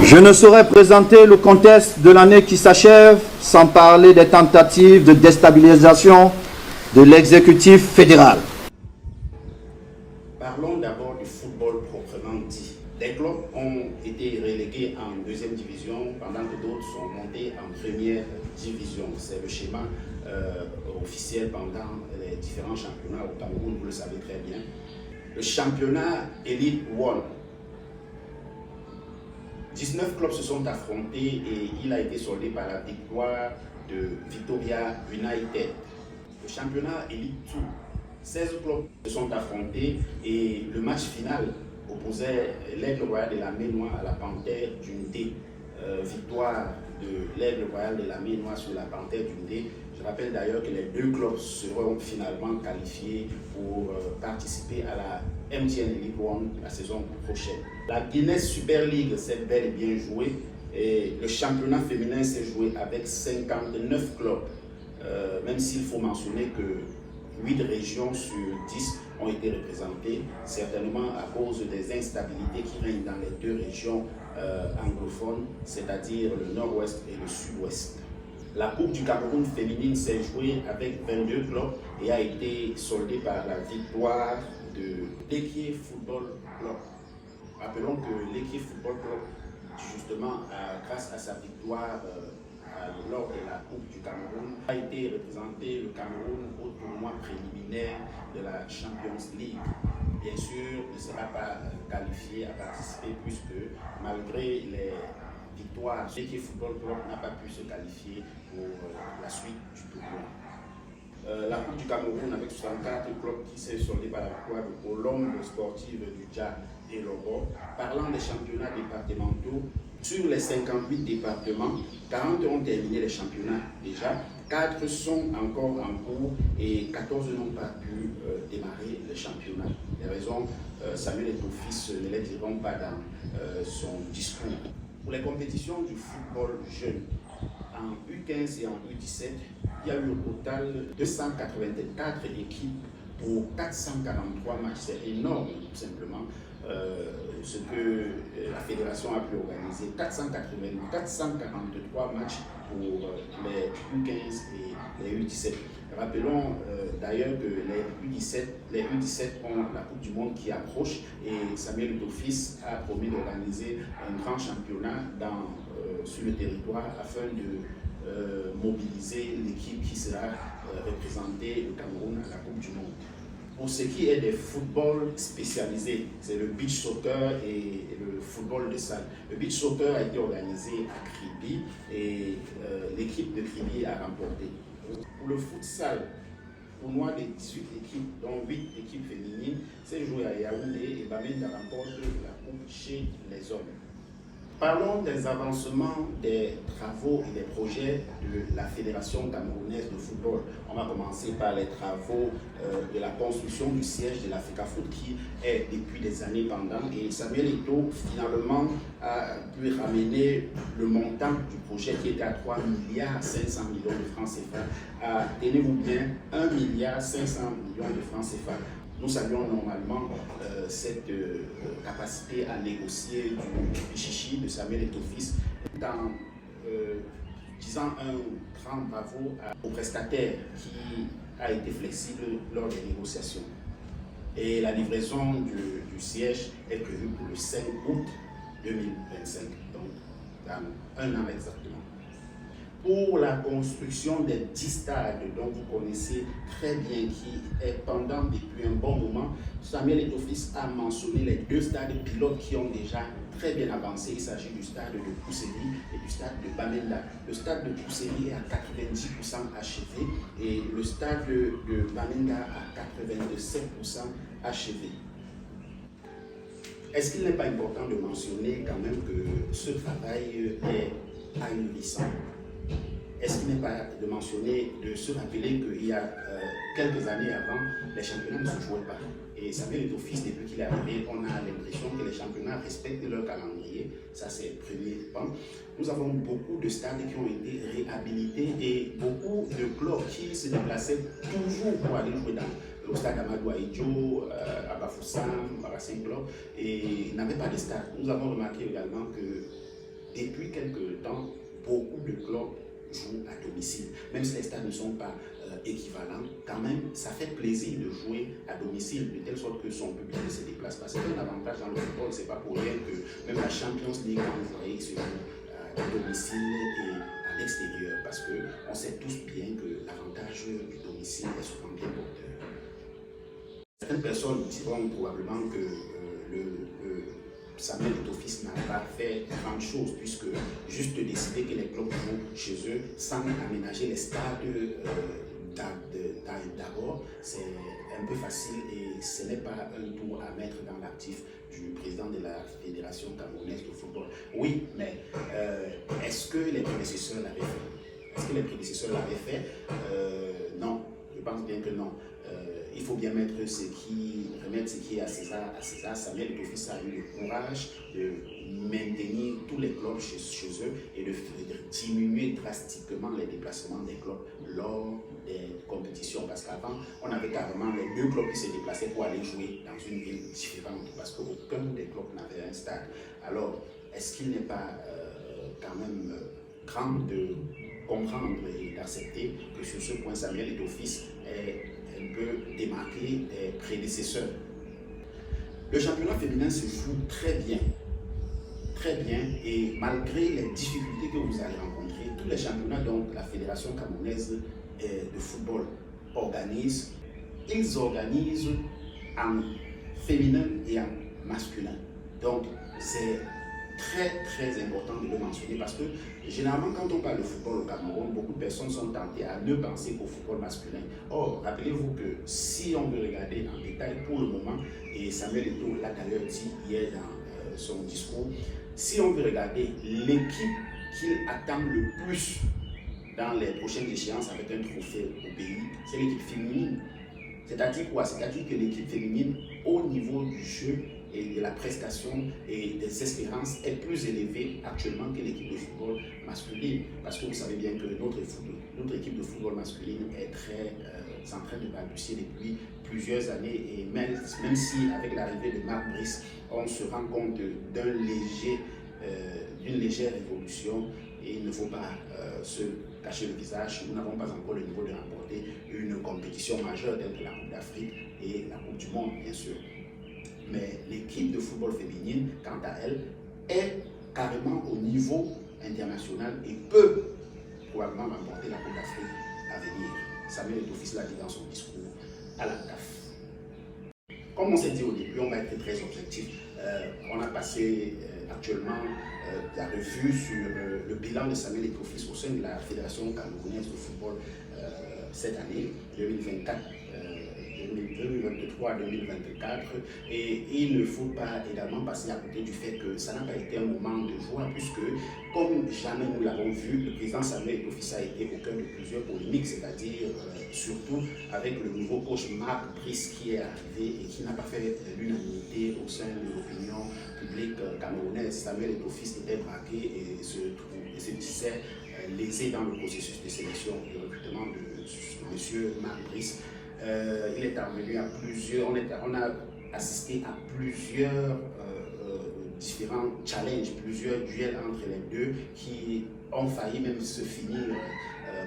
Je ne saurais présenter le contexte de l'année qui s'achève sans parler des tentatives de déstabilisation de l'exécutif fédéral. Parlons d'abord du football proprement dit. Les clubs ont été relégués en deuxième division pendant que d'autres sont montés en première division. C'est le schéma officiel pendant les différents championnats au Cameroun, vous le savez très bien. Le championnat Elite One. 19 clubs se sont affrontés et il a été soldé par la victoire de Victoria United. Le championnat Elite 2, 16 clubs se sont affrontés et le match final opposait l'Aigle Royal de la Ménois à la Panthère d'Unité. Victoire de l'Aigle Royal de la Ménois sur la Panthère d'Unité. Je rappelle d'ailleurs que les deux clubs seront finalement qualifiés pour participer à la MTN Elite One la saison prochaine. La Guinness Super League s'est bel et bien jouée et le championnat féminin s'est joué avec 59 clubs. Même s'il faut mentionner que 8 régions sur 10 ont été représentées, certainement à cause des instabilités qui règnent dans les deux régions anglophones, c'est-à-dire le nord-ouest et le sud-ouest. La Coupe du Cameroun féminine s'est jouée avec 22 clubs et a été soldée par la victoire de l'Équipe Football Club. Rappelons que l'Équipe Football Club, justement, grâce à sa victoire lors de la Coupe du Cameroun, a été représenté le Cameroun au tournoi préliminaire de la Champions League. Bien sûr, ne sera pas qualifié à participer puisque malgré les victoires, l'équipe Football Club n'a pas pu se qualifier pour la suite du tournoi. La Coupe du Cameroun avec 64 clubs qui s'est soldée par la victoire de Colombe sportive du Tchad et Lobo. Parlant des championnats départementaux, sur les 58 départements, 40 ont terminé les championnats déjà, 4 sont encore en cours et 14 n'ont pas pu démarrer le championnat. Les raisons, Samuel Eto'o-Fils ne les diront pas dans son discours. Pour les compétitions du football jeune, en U15 et en U17, il y a eu au total 284 équipes pour 443 matchs. C'est énorme, tout simplement, ce que la fédération a pu organiser. 443 matchs pour les U15 et les U17. Rappelons d'ailleurs que les U17 ont la Coupe du Monde qui approche et Samuel Eto'o-Fils a promis d'organiser un grand championnat sur le territoire afin de mobiliser l'équipe qui sera représentée au Cameroun à la Coupe du Monde. Pour ce qui est des footballs spécialisés, c'est le beach soccer et le football de salle. Le beach soccer a été organisé à Kribi et l'équipe de Kribi a remporté. Pour le futsal, tournoi des 18 équipes, dont 8 équipes féminines, s'est joué à Yaoundé et Bamenda remporte la coupe chez les hommes. Parlons des avancements des travaux et des projets de la Fédération camerounaise de football. On va commencer par les travaux de la construction du siège de l'Africafoot qui est depuis des années pendant et Samuel Eto'o finalement a pu ramener le montant du projet qui était à 3,5 milliards de francs CFA à, tenez-vous bien, 1,5 milliard de francs CFA. Nous saluons normalement cette capacité à négocier du chichi de Samuel Eto'o-Fils en disant un grand bravo au prestataire qui a été flexible lors des négociations. Et la livraison du siège est prévue pour le 5 août 2025, donc dans un an exactement. Pour la construction des 10 stades dont vous connaissez très bien, qui est pendant depuis un bon moment, Samuel Eto'o-Fils a mentionné les 2 stades pilotes qui ont déjà très bien avancé. Il s'agit du stade de Pousseri et du stade de Bamenda. Le stade de Pousseri est à 90% achevé et le stade de Bamenda à 87% achevé. Est-ce qu'il n'est pas important de mentionner quand même que ce travail est ahurissant? Est-ce qu'il n'est pas de mentionner, de se rappeler qu'il y a quelques années avant, les championnats ne se jouaient pas. Et Samuel Eto'o-Fils, depuis qu'il est arrivé, on a l'impression que les championnats respectent leur calendrier. Ça, c'est le premier point. Nous avons beaucoup de stades qui ont été réhabilités et beaucoup de clubs qui se déplaçaient toujours pour aller jouer dans le stade Amadou Ahidjo, à Bafoussam, à Racing Club, et n'avaient pas de stade. Nous avons remarqué également que depuis quelques temps, beaucoup de clubs jouent à domicile. Même si les stades ne sont pas équivalents, quand même, ça fait plaisir de jouer à domicile, de telle sorte que son public se déplace. Parce que c'est un avantage dans le football, c'est pas pour rien que même la Champions League, quand vous voyez, se joue à domicile et à l'extérieur, parce qu'on sait tous bien que l'avantage du domicile est souvent bien porteur. Certaines personnes diront probablement que Samuel Eto'o-Fils n'a pas fait grande chose, puisque juste décider que les clubs jouent chez eux sans aménager les stades d'abord, c'est un peu facile et ce n'est pas un tour à mettre dans l'actif du président de la Fédération camerounaise de football. Oui, mais est-ce que les prédécesseurs l'avaient fait? Est-ce que les prédécesseurs l'avaient fait? Non, je pense bien que non. Il faut bien remettre ce qui est à César à César. Samuel Eto'o-Fils a eu le courage de maintenir tous les clubs chez eux et de diminuer drastiquement les déplacements des clubs lors des compétitions. Parce qu'avant, on avait carrément les deux clubs qui se déplaçaient pour aller jouer dans une ville différente parce qu'aucun des clubs n'avait un stade. Alors, est-ce qu'il n'est pas quand même grand de comprendre et d'accepter que sur ce point, Samuel Eto'o-Fils est un peu démarqué des prédécesseurs? Le championnat féminin se joue très bien, et malgré les difficultés que vous allez rencontrer, tous les championnats dont la Fédération camerounaise de football organise, ils organisent en féminin et en masculin. Donc c'est très important de le mentionner parce que généralement quand on parle de football au Cameroun, beaucoup de personnes sont tentées à ne penser qu'au football masculin. Or, rappelez-vous que si on veut regarder en détail pour le moment, et Samuel Eto'o l'a d'ailleurs dit hier dans son discours, si on veut regarder l'équipe qu'il attend le plus dans les prochaines échéances avec un trophée au pays, c'est l'équipe féminine. C'est-à-dire quoi? C'est-à-dire que l'équipe féminine, au niveau du jeu et de la prestation et des espérances, est plus élevée actuellement que l'équipe de football masculine. Parce que vous savez bien que notre équipe de football masculine est en train de balbutier depuis plusieurs années. Et même si avec l'arrivée de Marc Brice, on se rend compte d'une légère évolution, et il ne faut pas se cacher le visage, nous n'avons pas encore le niveau de remporter une compétition majeure telle que la Coupe d'Afrique et la Coupe du Monde, bien sûr. Mais l'équipe de football féminine, quant à elle, est carrément au niveau international et peut probablement remporter la Coupe d'Afrique à venir. Samuel Eto'o-Fils l'a dit dans son discours à la CAF. Comme on s'est dit au début, on va être très objectif. On a passé actuellement la revue sur le bilan de Samuel Eto'o-Fils au sein de la Fédération camerounaise de football cette année 2024. 2023-2024, et il ne faut pas également passer à côté du fait que ça n'a pas été un moment de joie, puisque comme jamais nous l'avons vu, le président Samuel Eto'o-Fils a été au cœur de plusieurs polémiques, c'est-à-dire surtout avec le nouveau coach Marc Brice qui est arrivé et qui n'a pas fait l'unanimité au sein de l'opinion publique camerounaise. Samuel Eto'o-Fils était braqué et se disait lésé dans le processus de sélection et de recrutement de M. Marc Brice. Il est intervenu à plusieurs, on a assisté à plusieurs différents challenges, plusieurs duels entre les deux qui ont failli même se finir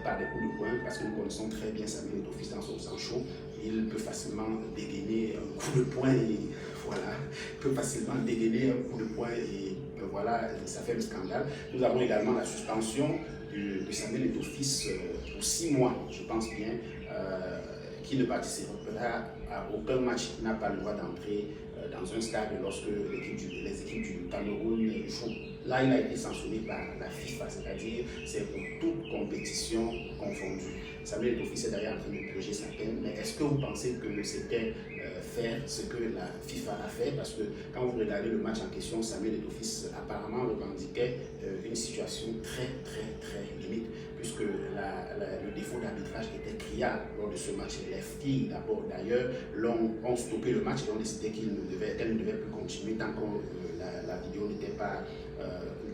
par des coups de poing, parce que nous connaissons très bien Samuel Eto'o-Fils dans son sang chaud. Il peut facilement dégainer un coup de poing et voilà, il peut facilement dégainer un coup de poing et voilà, ça fait le scandale. Nous avons également la suspension de Samuel Eto'o-Fils pour 6 mois, je pense bien, qui ne participera à aucun match, qui n'a pas le droit d'entrer dans un stade lorsque les équipes du Cameroun jouent. Là, il a été sanctionné par la FIFA, c'est-à-dire c'est pour toute compétition confondue. Samuel Eto'o-Fils est d'ailleurs en train de purger sa peine, mais est-ce que vous pensez que c'était faire ce que la FIFA a fait? Parce que quand vous regardez le match en question, Samuel Eto'o-Fils apparemment revendiquait une situation très limite, puisque le défaut d'arbitrage était criard lors de ce match. Les filles d'abord d'ailleurs ont stoppé le match et ont décidé qu'elles ne devaient plus continuer tant que la vidéo n'était pas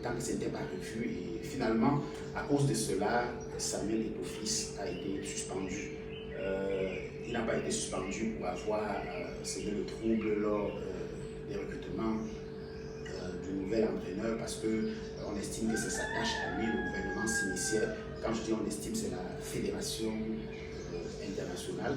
tant que ce n'était pas revu, et finalement à cause de cela Samuel Eto'o-Fils a été suspendu. Il n'a pas été suspendu pour avoir semé le trouble lors des recrutements du nouvel entraîneur, parce qu'on estime que c'est sa tâche à lui, le gouvernement s'initiait. Quand je dis on estime, c'est la fédération internationale.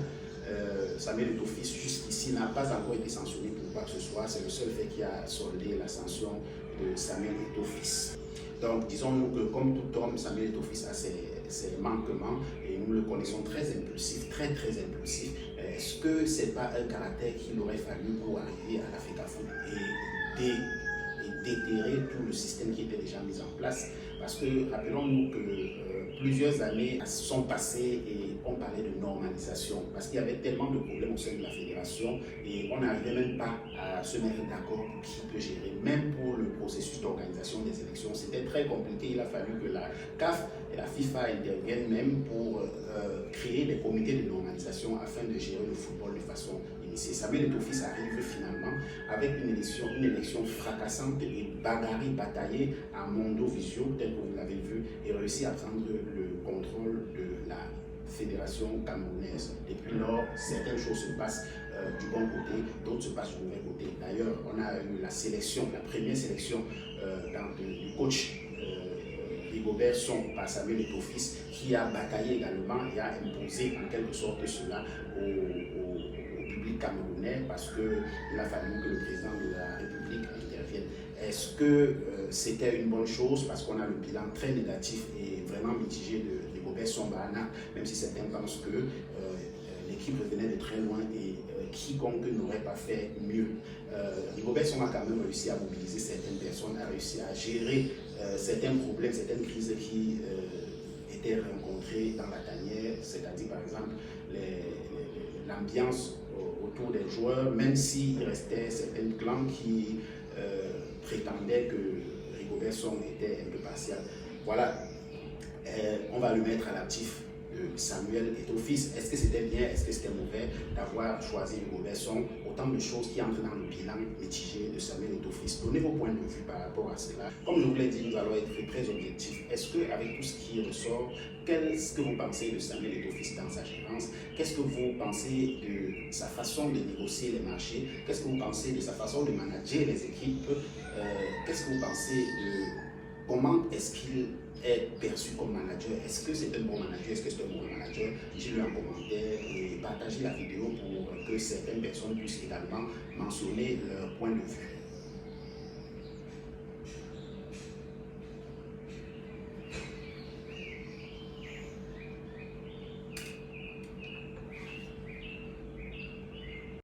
Samuel Eto'o-Fils, jusqu'ici, n'a pas encore été sanctionné pour quoi que ce soit. C'est le seul fait qui a soldé la sanction de Samuel Eto'o-Fils. Donc, disons-nous que comme tout homme, Samuel Eto'o-Fils a ses manquements et nous le connaissons très impulsif, très impulsif. Est-ce que ce n'est pas un caractère qu'il aurait fallu pour arriver à la FECAFOOT et déterrer tout le système qui était déjà mis en place? Parce que rappelons-nous que plusieurs années sont passées et on parlait de normalisation parce qu'il y avait tellement de problèmes au sein de la fédération et on n'arrivait même pas à se mettre d'accord pour qui peut gérer. Même pour le processus d'organisation des élections, c'était très compliqué. Il a fallu que la CAF et la FIFA interviennent même pour créer des comités de normalisation afin de gérer le football de façon initiée. Samuel Eto'o-Fils arrive finalement avec une élection fracassante et bagarrée, bataillée à Mondovisio, tel que vous l'avez vu, et réussit à prendre le contrôle de la fédération camerounaise. Depuis lors, certaines choses se passent du bon côté, d'autres se passent du mauvais côté. D'ailleurs, on a eu la sélection, la première sélection du coach Rigobert Song par Samuel Eto'o-Fils, qui a bataillé également et a imposé en quelque sorte cela au public camerounais parce qu'il a fallu que le président de la République intervienne. Est-ce que c'était une bonne chose parce qu'on a le bilan très négatif et vraiment mitigé de Rigobert Song Bahana, même si certains pensent que l'équipe revenait de très loin et quiconque n'aurait pas fait mieux. Rigobert Song a quand même réussi à mobiliser certaines personnes, a réussi à gérer certains problèmes, certaines crises qui étaient rencontrées dans la tanière, c'est-à-dire par exemple l'ambiance autour des joueurs, même s'il restait certains clans qui prétendaient que Rigobert Song était un peu partial. Voilà, on va le mettre à l'actif de Samuel Eto'o-Fils. Est-ce que c'était bien, est-ce que c'était mauvais d'avoir choisi Rigobert Song? Autant de choses qui entrent dans le bilan mitigé de Samuel Eto'o-Fils. Donnez vos points de vue par rapport à cela. Comme je vous l'ai dit, nous allons être très objectifs. Est-ce qu'avec tout ce qui ressort, qu'est-ce que vous pensez de Samuel Eto'o-Fils dans sa gérance? Qu'est-ce que vous pensez de sa façon de négocier les marchés? Qu'est-ce que vous pensez de sa façon de manager les équipes? Qu'est-ce que vous pensez de comment est-ce qu'il est perçu comme manager? Est-ce que c'est un bon manager? Est-ce que c'est un bon manager? Dites-le en commentaire et partagez la vidéo pour que certaines personnes puissent également mentionner leur point de vue.